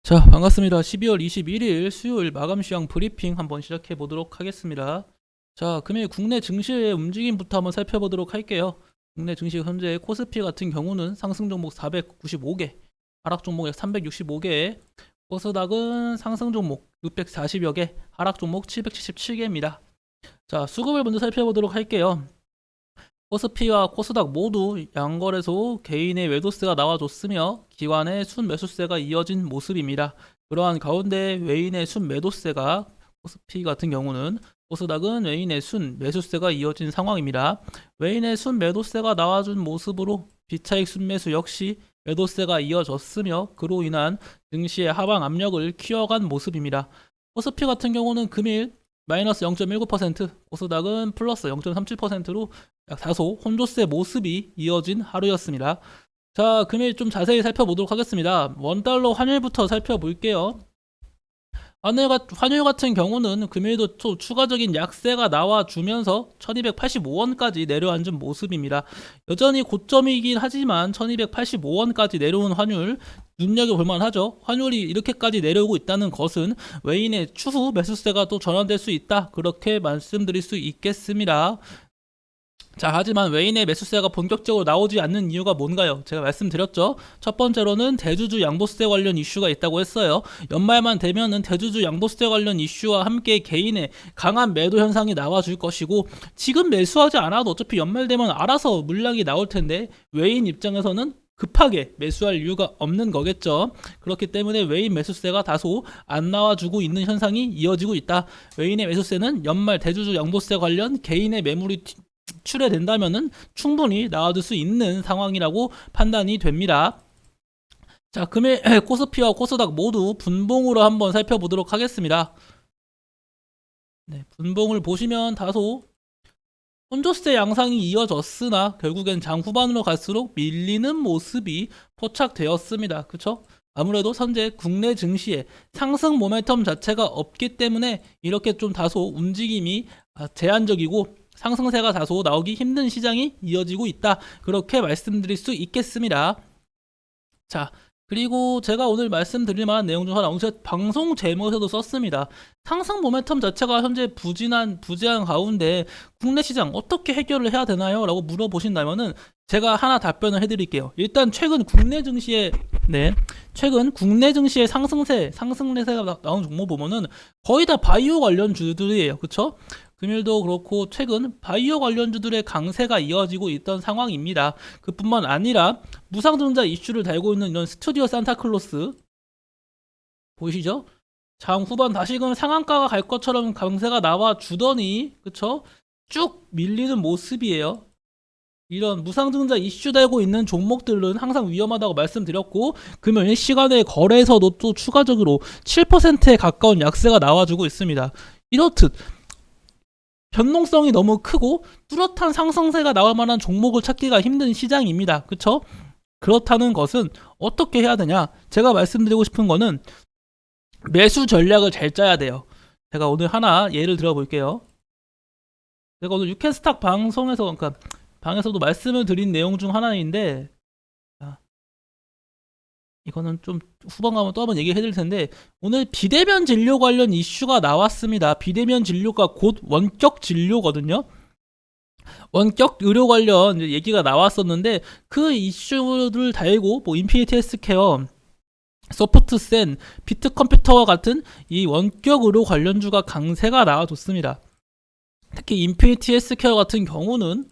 자, 반갑습니다. 12월 21일 수요일 마감 시황 브리핑 한번 시작해 보도록 하겠습니다. 자, 금일 국내 증시의 움직임부터 한번 살펴보도록 할게요. 국내 증시 현재 코스피 같은 경우는 상승 종목 495개, 하락 종목 약 365개, 코스닥은 상승 종목 640여 개, 하락 종목 777개입니다. 자, 수급을 먼저 살펴보도록 할게요. 코스피와 코스닥 모두 양거래소 개인의 매도세가 나와줬으며 기관의 순매수세가 이어진 모습입니다. 그러한 가운데 외인의 순매도세가 코스피 같은 경우는 코스닥은 외인의 순매수세가 이어진 상황입니다. 외인의 순매도세가 나와준 모습으로 비차익 순매수 역시 매도세가 이어졌으며 그로 인한 증시의 하방 압력을 키워간 모습입니다. 코스피 같은 경우는 금일 마이너스 0.19%, 코스닥은 플러스 0.37%로 약 다소 혼조세 모습이 이어진 하루였습니다. 자, 금일 좀 자세히 살펴보도록 하겠습니다. 원달러 환율부터 살펴볼게요. 환율 같은 경우는 금일도 또 추가적인 약세가 나와주면서 1285원까지 내려앉은 모습입니다. 여전히 고점이긴 하지만 1285원까지 내려온 환율 눈여겨볼 만하죠. 환율이 이렇게까지 내려오고 있다는 것은 외인의 추후 매수세가 또 전환될 수 있다, 그렇게 말씀드릴 수 있겠습니다. 자, 하지만 외인의 매수세가 본격적으로 나오지 않는 이유가 뭔가요? 제가 말씀드렸죠. 첫 번째로는 대주주 양도세 관련 이슈가 있다고 했어요. 연말만 되면은 대주주 양도세 관련 이슈와 함께 개인의 강한 매도 현상이 나와줄 것이고, 지금 매수하지 않아도 어차피 연말 되면 알아서 물량이 나올 텐데 외인 입장에서는 급하게 매수할 이유가 없는 거겠죠. 그렇기 때문에 외인 매수세가 다소 안 나와주고 있는 현상이 이어지고 있다. 외인의 매수세는 연말 대주주 양도세 관련 개인의 매물이 출해된다면은 충분히 나와줄 수 있는 상황이라고 판단이 됩니다. 자, 금일 코스피와 코스닥 모두 분봉으로 한번 살펴보도록 하겠습니다. 네, 분봉을 보시면 다소 혼조세 양상이 이어졌으나 결국엔 장 후반으로 갈수록 밀리는 모습이 포착되었습니다. 그쵸? 아무래도 현재 국내 증시에 상승 모멘텀 자체가 없기 때문에 이렇게 좀 다소 움직임이 제한적이고 상승세가 다소 나오기 힘든 시장이 이어지고 있다, 그렇게 말씀드릴 수 있겠습니다. 자, 그리고 제가 오늘 말씀드릴 만한 내용 중 하나, 제가 방송 제목에서도 썼습니다. 상승 모멘텀 자체가 현재 부진한 가운데 국내 시장 어떻게 해결을 해야 되나요? 라고 물어보신다면은 제가 하나 답변을 해드릴게요. 일단 최근 국내 증시의 상승세가 나온 종목 보면은 거의 다 바이오 관련주들이에요. 그쵸? 금일도 그렇고 최근 바이오 관련주들의 강세가 이어지고 있던 상황입니다. 그뿐만 아니라 무상증자 이슈를 달고 있는 이런 스튜디오 산타클로스 보이시죠? 장 후반 다시금 상한가가 갈 것처럼 강세가 나와주더니, 그쵸? 쭉 밀리는 모습이에요. 이런 무상증자 이슈 달고 있는 종목들은 항상 위험하다고 말씀드렸고, 금요일 시간의 거래에서도 또 추가적으로 7%에 가까운 약세가 나와주고 있습니다. 이렇듯 변동성이 너무 크고 뚜렷한 상승세가 나올 만한 종목을 찾기가 힘든 시장입니다. 그쵸? 그렇다는 것은 어떻게 해야 되냐? 제가 말씀드리고 싶은 거는 매수 전략을 잘 짜야 돼요. 제가 오늘 하나 예를 들어 볼게요. 제가 오늘 유캔스탁 방송에서, 그러니까 방에서도 말씀을 드린 내용 중 하나인데, 이거는 좀 후반 가면 또 한번 얘기해 드릴 텐데, 오늘 비대면 진료 관련 이슈가 나왔습니다. 비대면 진료가 곧 원격 진료거든요. 원격 의료 관련 얘기가 나왔었는데, 그 이슈를 달고 뭐 인피니티 헬스케어, 소프트센, 비트컴퓨터와 같은 이 원격 의료 관련주가 강세가 나와줬습니다. 특히 인피니티 헬스케어 같은 경우는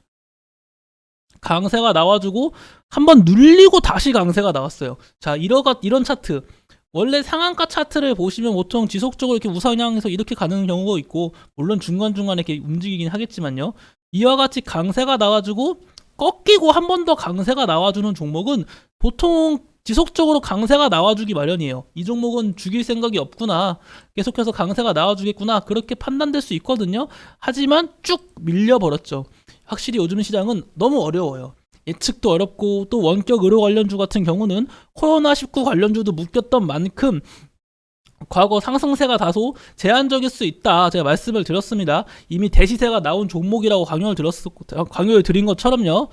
강세가 나와주고 한번 눌리고 다시 강세가 나왔어요. 자, 이런 차트, 원래 상한가 차트를 보시면 보통 지속적으로 이렇게 우상향해서 이렇게 가는 경우가 있고, 물론 중간중간에 이렇게 움직이긴 하겠지만요, 이와 같이 강세가 나와주고 꺾이고 한 번 더 강세가 나와주는 종목은 보통 지속적으로 강세가 나와주기 마련이에요. 이 종목은 죽일 생각이 없구나, 계속해서 강세가 나와주겠구나, 그렇게 판단될 수 있거든요. 하지만 쭉 밀려버렸죠. 확실히 요즘 시장은 너무 어려워요. 예측도 어렵고, 또 원격 의료 관련주 같은 경우는 코로나19 관련주도 묶였던 만큼 과거 상승세가 다소 제한적일 수 있다, 제가 말씀을 드렸습니다. 이미 대시세가 나온 종목이라고 강요를 드린 것처럼요.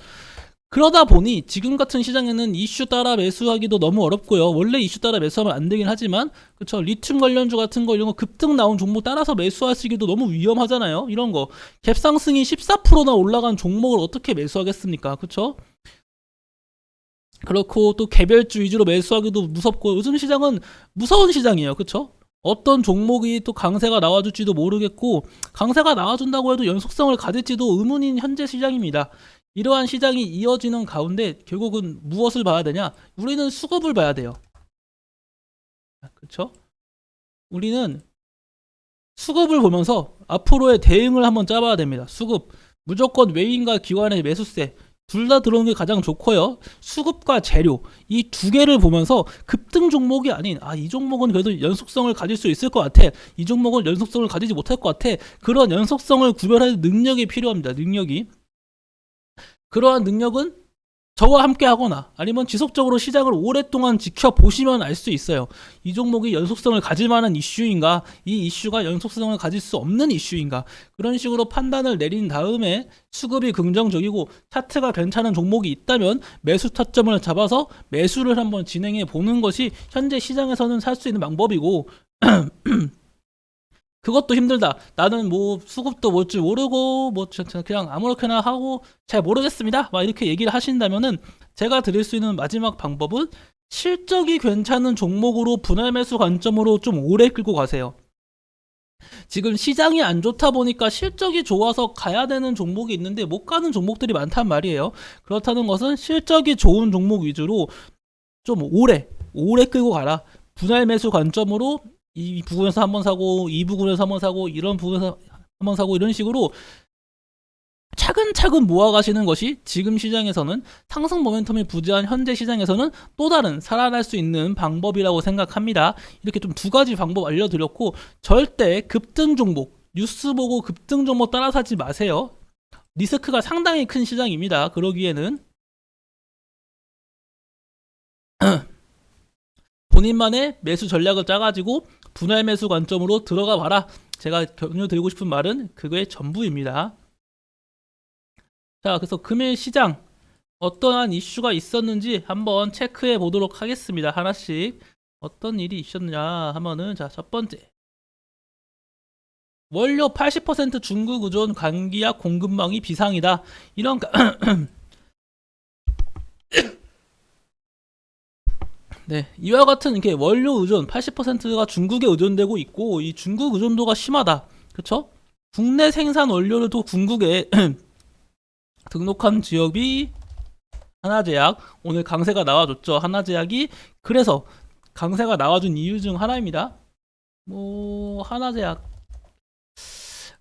그러다 보니 지금 같은 시장에는 이슈 따라 매수하기도 너무 어렵고요. 원래 이슈 따라 매수하면 안 되긴 하지만, 그쵸? 리튬 관련주 같은 거 이런 거 급등 나온 종목 따라서 매수하시기도 너무 위험하잖아요. 이런 거 갭상승이 14%나 올라간 종목을 어떻게 매수하겠습니까? 그쵸? 그렇고 또 개별주 위주로 매수하기도 무섭고, 요즘 시장은 무서운 시장이에요. 그쵸? 어떤 종목이 또 강세가 나와줄지도 모르겠고, 강세가 나와준다고 해도 연속성을 가질지도 의문인 현재 시장입니다. 이러한 시장이 이어지는 가운데 결국은 무엇을 봐야 되냐? 우리는 수급을 봐야 돼요. 그쵸? 우리는 수급을 보면서 앞으로의 대응을 한번 짜봐야 됩니다. 수급. 무조건 외인과 기관의 매수세. 둘 다 들어오는 게 가장 좋고요. 수급과 재료. 이 두 개를 보면서 급등 종목이 아닌, 이 종목은 그래도 연속성을 가질 수 있을 것 같아. 이 종목은 연속성을 가지지 못할 것 같아. 그런 연속성을 구별할 능력이 필요합니다. 능력이. 그러한 능력은 저와 함께 하거나 아니면 지속적으로 시장을 오랫동안 지켜보시면 알 수 있어요. 이 종목이 연속성을 가질 만한 이슈인가, 이 이슈가 연속성을 가질 수 없는 이슈인가, 그런 식으로 판단을 내린 다음에 수급이 긍정적이고 차트가 괜찮은 종목이 있다면 매수 타점을 잡아서 매수를 한번 진행해 보는 것이 현재 시장에서는 살 수 있는 방법이고, 그것도 힘들다. 나는 뭐 수급도 뭘 줄 모르고 뭐 그냥 아무렇게나 하고 잘 모르겠습니다. 막 이렇게 얘기를 하신다면은 제가 드릴 수 있는 마지막 방법은 실적이 괜찮은 종목으로 분할 매수 관점으로 좀 오래 끌고 가세요. 지금 시장이 안 좋다 보니까 실적이 좋아서 가야 되는 종목이 있는데 못 가는 종목들이 많단 말이에요. 그렇다는 것은 실적이 좋은 종목 위주로 좀 오래 끌고 가라. 분할 매수 관점으로 이 부분에서 한번 사고, 이 부분에서 한번 사고, 이런 부분에서 한번 사고, 이런 식으로 차근차근 모아가시는 것이 지금 시장에서는 상승 모멘텀이 부재한 현재 시장에서는 또 다른 살아날 수 있는 방법이라고 생각합니다. 이렇게 좀 두 가지 방법 알려드렸고, 절대 급등 종목, 뉴스 보고 급등 종목 따라 사지 마세요. 리스크가 상당히 큰 시장입니다. 그러기에는 본인만의 매수 전략을 짜가지고 분할 매수 관점으로 들어가 봐라. 제가 격려드리고 싶은 말은 그거의 전부입니다. 자, 그래서 금일 시장 어떠한 이슈가 있었는지 한번 체크해 보도록 하겠습니다. 하나씩 어떤 일이 있었냐 하면은, 자, 첫 번째, 원료 80% 중국 의존 관기약 공급망이 비상이다. 이런 네, 이와 같은 이렇게 원료 의존 80%가 중국에 의존되고 있고, 이 중국 의존도가 심하다. 그쵸? 국내 생산 원료를 또 중국에 등록한 기업이 하나제약. 오늘 강세가 나와줬죠. 하나제약이 그래서 강세가 나와준 이유 중 하나입니다. 뭐 하나제약,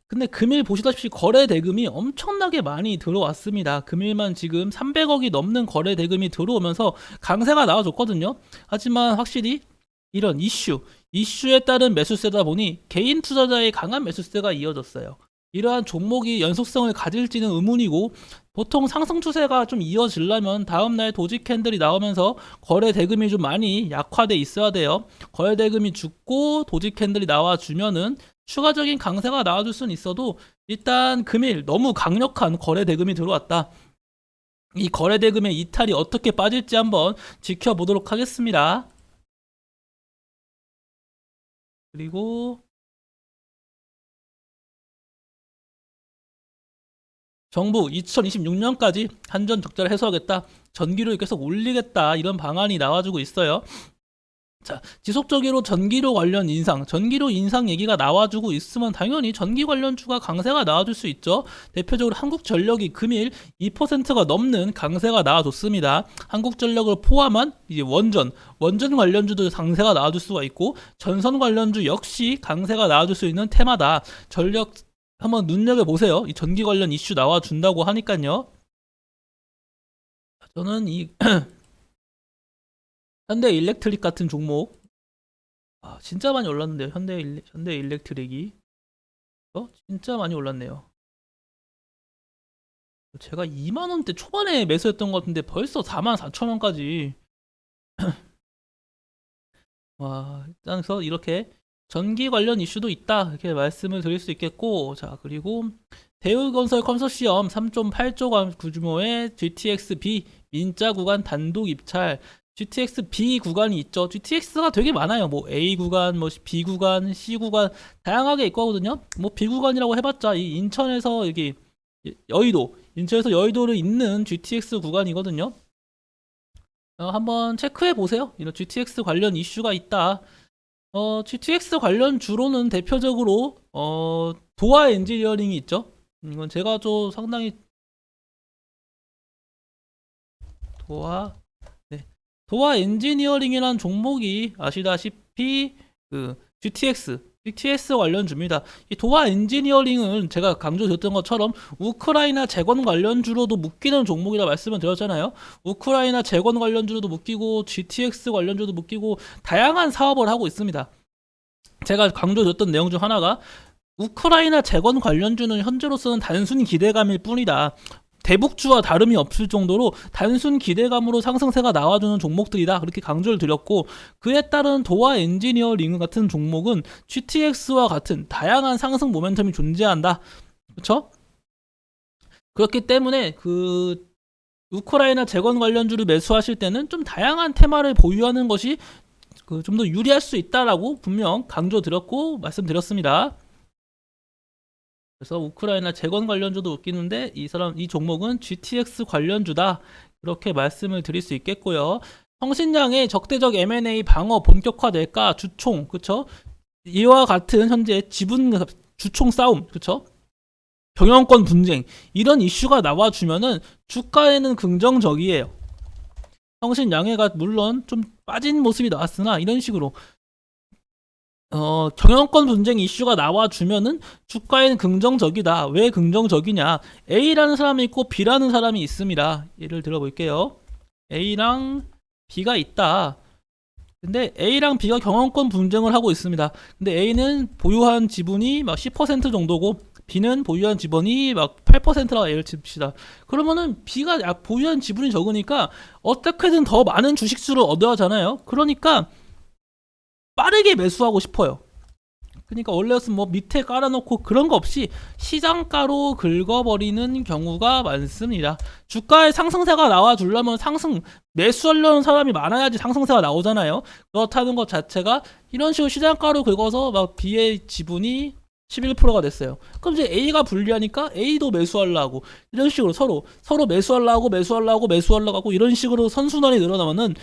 근데 금일 보시다시피 거래 대금이 엄청나게 많이 들어왔습니다. 금일만 지금 300억이 넘는 거래 대금이 들어오면서 강세가 나와줬거든요. 하지만 확실히 이런 이슈에 따른 매수세다 보니 개인 투자자의 강한 매수세가 이어졌어요. 이러한 종목이 연속성을 가질지는 의문이고, 보통 상승 추세가 좀 이어지려면 다음날 도지 캔들이 나오면서 거래 대금이 좀 많이 약화돼 있어야 돼요. 거래 대금이 죽고 도지 캔들이 나와주면은 추가적인 강세가 나와줄 수는 있어도, 일단 금일 너무 강력한 거래 대금이 들어왔다. 이 거래 대금의 이탈이 어떻게 빠질지 한번 지켜보도록 하겠습니다. 그리고 정부 2026년까지 한전 적자를 해소하겠다, 전기료 계속 올리겠다, 이런 방안이 나와주고 있어요. 자, 지속적으로 전기료 관련 인상, 전기료 인상 얘기가 나와주고 있으면 당연히 전기 관련주가 강세가 나와줄 수 있죠. 대표적으로 한국전력이 금일 2%가 넘는 강세가 나와줬습니다. 한국전력을 포함한 이제 원전 관련주도 강세가 나와줄 수가 있고, 전선 관련주 역시 강세가 나와줄 수 있는 테마다. 전력 한번 눈여겨보세요. 이 전기 관련 이슈 나와준다고 하니까요. 저는 이 현대 일렉트릭 같은 종목, 진짜 많이 올랐는데요. 현대 일렉트릭이 진짜 많이 올랐네요. 제가 2만원대 초반에 매수했던 것 같은데 벌써 44,000원까지. 와, 일단 그래서 이렇게 전기 관련 이슈도 있다, 이렇게 말씀을 드릴 수 있겠고, 자, 그리고 대우건설 컨소시엄 3.8조 규모의 GTX-B 민자 구간 단독 입찰. GTX-B 구간이 있죠. GTX가 되게 많아요. 뭐 A 구간, 뭐 B 구간, C 구간 다양하게 있거든요. 뭐 B 구간이라고 해봤자 이 인천에서 여기 여의도, 인천에서 여의도를 잇는 GTX 구간이거든요. 한번 체크해 보세요. 이런 GTX 관련 이슈가 있다. GTX 관련 주로는 대표적으로 도화 엔지니어링이 있죠. 이건 제가 좀 상당히 도화 네. 도화 엔지니어링이라는 종목이 아시다시피 그 GTX 관련주입니다. 이 도화 엔지니어링은 제가 강조드렸던 것처럼 우크라이나 재건 관련주로도 묶이는 종목이라 말씀을 드렸잖아요. 우크라이나 재건 관련주로도 묶이고 GTX 관련주도 묶이고 다양한 사업을 하고 있습니다. 제가 강조드렸던 내용 중 하나가 우크라이나 재건 관련주는 현재로서는 단순 기대감일 뿐이다. 대북주와 다름이 없을 정도로 단순 기대감으로 상승세가 나와주는 종목들이다. 그렇게 강조를 드렸고, 그에 따른 도화 엔지니어링 같은 종목은 GTX와 같은 다양한 상승 모멘텀이 존재한다. 그렇죠? 그렇기 때문에 그 우크라이나 재건 관련주를 매수하실 때는 좀 다양한 테마를 보유하는 것이 좀 더 유리할 수 있다라고 분명 강조드렸고 말씀드렸습니다. 그래서 우크라이나 재건 관련주도 웃기는데 이 종목은 GTX 관련주다. 이렇게 말씀을 드릴 수 있겠고요. 성신양의 적대적 M&A 방어 본격화될까? 주총, 그쵸? 이와 같은 현재 지분 주총 싸움, 그쵸? 경영권 분쟁, 이런 이슈가 나와주면은 주가에는 긍정적이에요. 성신양해가 물론 좀 빠진 모습이 나왔으나 이런 식으로 경영권 분쟁 이슈가 나와주면은 주가에는 긍정적이다. 왜 긍정적이냐? A라는 사람이 있고 B라는 사람이 있습니다. 예를 들어 볼게요. A랑 B가 있다. 근데 A랑 B가 경영권 분쟁을 하고 있습니다. 근데 A는 보유한 지분이 막 10% 정도고 B는 보유한 지분이 막 8%라 예를 칩시다. 그러면은 B가 보유한 지분이 적으니까 어떻게든 더 많은 주식수를 얻어야 하잖아요. 그러니까 빠르게 매수하고 싶어요. 그러니까 원래였으면 뭐 밑에 깔아놓고 그런 거 없이 시장가로 긁어버리는 경우가 많습니다. 주가의 상승세가 나와주려면 매수하려는 사람이 많아야지 상승세가 나오잖아요. 그렇다는 것 자체가 이런 식으로 시장가로 긁어서 막 B의 지분이 11%가 됐어요. 그럼 이제 A가 불리하니까 A도 매수하려고 이런 식으로 서로 매수하려고 하고 이런 식으로 선순환이 늘어나면은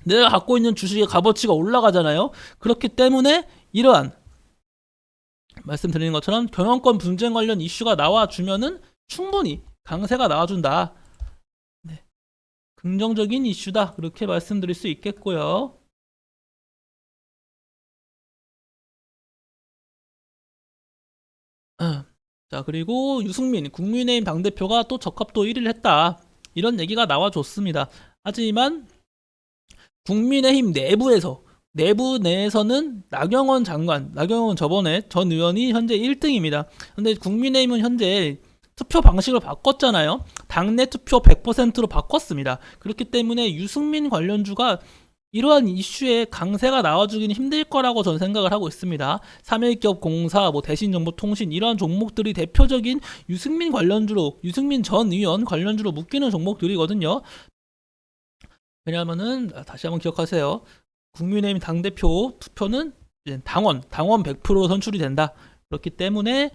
내가 갖고 있는 주식의 값어치가 올라가잖아요. 그렇기 때문에 이러한 말씀드리는 것처럼 경영권 분쟁 관련 이슈가 나와주면은 충분히 강세가 나와준다. 네. 긍정적인 이슈다. 그렇게 말씀드릴 수 있겠고요. 자, 그리고 유승민 국민의힘 당대표가 또 적합도 1위를 했다. 이런 얘기가 나와줬습니다. 하지만 국민의힘 내부 내에서는 나경원 저번에 전 의원이 현재 1등입니다. 근데 국민의힘은 현재 투표 방식을 바꿨잖아요. 당내 투표 100%로 바꿨습니다. 그렇기 때문에 유승민 관련주가 이러한 이슈에 강세가 나와주기는 힘들 거라고 저는 생각을 하고 있습니다. 3일기업 공사, 대신정보통신 이러한 종목들이 대표적인 유승민 전 의원 관련주로 묶이는 종목들이거든요. 왜냐하면은 다시 한번 기억하세요. 국민의힘 당대표 투표는 당원 100% 선출이 된다. 그렇기 때문에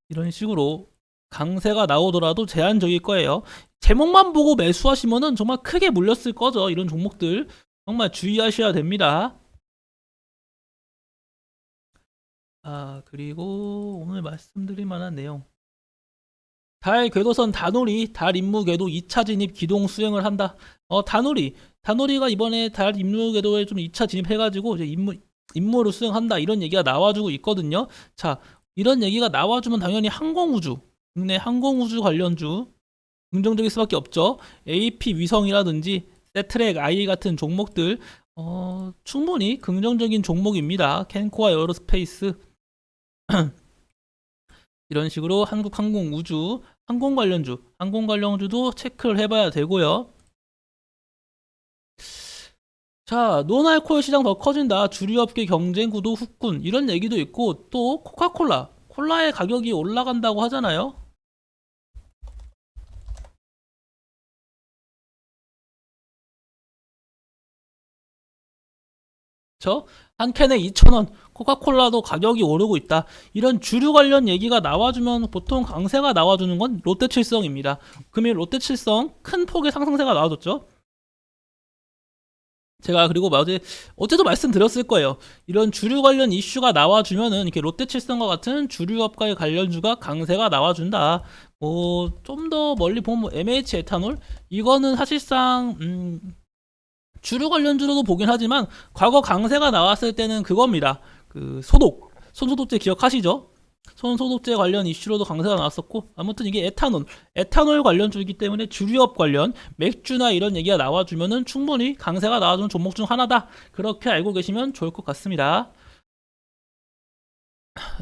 이런 식으로 강세가 나오더라도 제한적일 거예요. 제목만 보고 매수하시면은 정말 크게 물렸을 거죠. 이런 종목들 정말 주의하셔야 됩니다. 그리고 오늘 말씀드릴 만한 내용. 달 궤도선 다누리 달 임무 궤도 2차 진입 기동 수행을 한다. 다누리가 이번에 달 임무 궤도에 좀 2차 진입해가지고 이제 임무를 수행한다. 이런 얘기가 나와주고 있거든요. 자, 이런 얘기가 나와주면 당연히 국내 항공우주 관련주 긍정적일 수밖에 없죠. AP 위성이라든지 세트랙 I 같은 종목들 충분히 긍정적인 종목입니다. 캔코아 에어로스페이스 이런 식으로 한국 항공우주, 항공 관련주도 체크를 해봐야 되고요. 자, 논알코올 시장 더 커진다. 주류업계 경쟁 구도 후끈 이런 얘기도 있고 또 코카콜라 콜라의 가격이 올라간다고 하잖아요. 한 캔에 2,000원, 코카콜라도 가격이 오르고 있다. 이런 주류 관련 얘기가 나와주면 보통 강세가 나와주는 건 롯데칠성입니다. 금일 롯데칠성 큰 폭의 상승세가 나와줬죠. 제가 그리고 어제도 말씀드렸을 거예요. 이런 주류 관련 이슈가 나와주면은 이렇게 롯데칠성과 같은 주류업과의 관련주가 강세가 나와준다. 뭐 좀 더 멀리 보면 뭐 MH 에탄올 이거는 사실상 주류 관련주로도 보긴 하지만 과거 강세가 나왔을 때는 그겁니다. 그 손소독제 기억하시죠? 손소독제 관련 이슈로도 강세가 나왔었고 아무튼 이게 에탄올 관련주이기 때문에 주류업 관련 맥주나 이런 얘기가 나와주면은 충분히 강세가 나와주는 종목 중 하나다. 그렇게 알고 계시면 좋을 것 같습니다.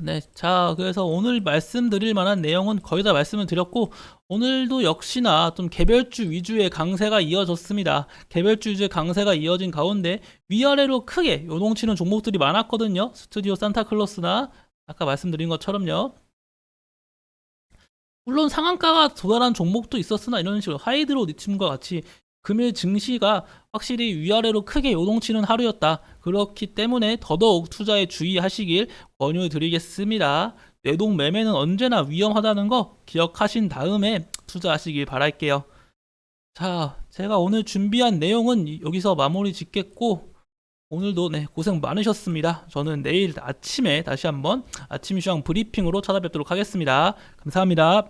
네, 자, 그래서 오늘 말씀드릴 만한 내용은 거의 다 말씀을 드렸고, 오늘도 역시나 좀 개별주 위주의 강세가 이어졌습니다. 개별주 위주의 강세가 이어진 가운데 위아래로 크게 요동치는 종목들이 많았거든요. 스튜디오 산타클로스나 아까 말씀드린 것처럼요. 물론 상한가가 도달한 종목도 있었으나 이런 식으로 하이드로 리튬과 같이 금일 증시가 확실히 위아래로 크게 요동치는 하루였다. 그렇기 때문에 더더욱 투자에 주의하시길 권유드리겠습니다. 뇌동 매매는 언제나 위험하다는 거 기억하신 다음에 투자하시길 바랄게요. 자, 제가 오늘 준비한 내용은 여기서 마무리 짓겠고 오늘도 고생 많으셨습니다. 저는 내일 아침에 다시 한번 아침 시황 브리핑으로 찾아뵙도록 하겠습니다. 감사합니다.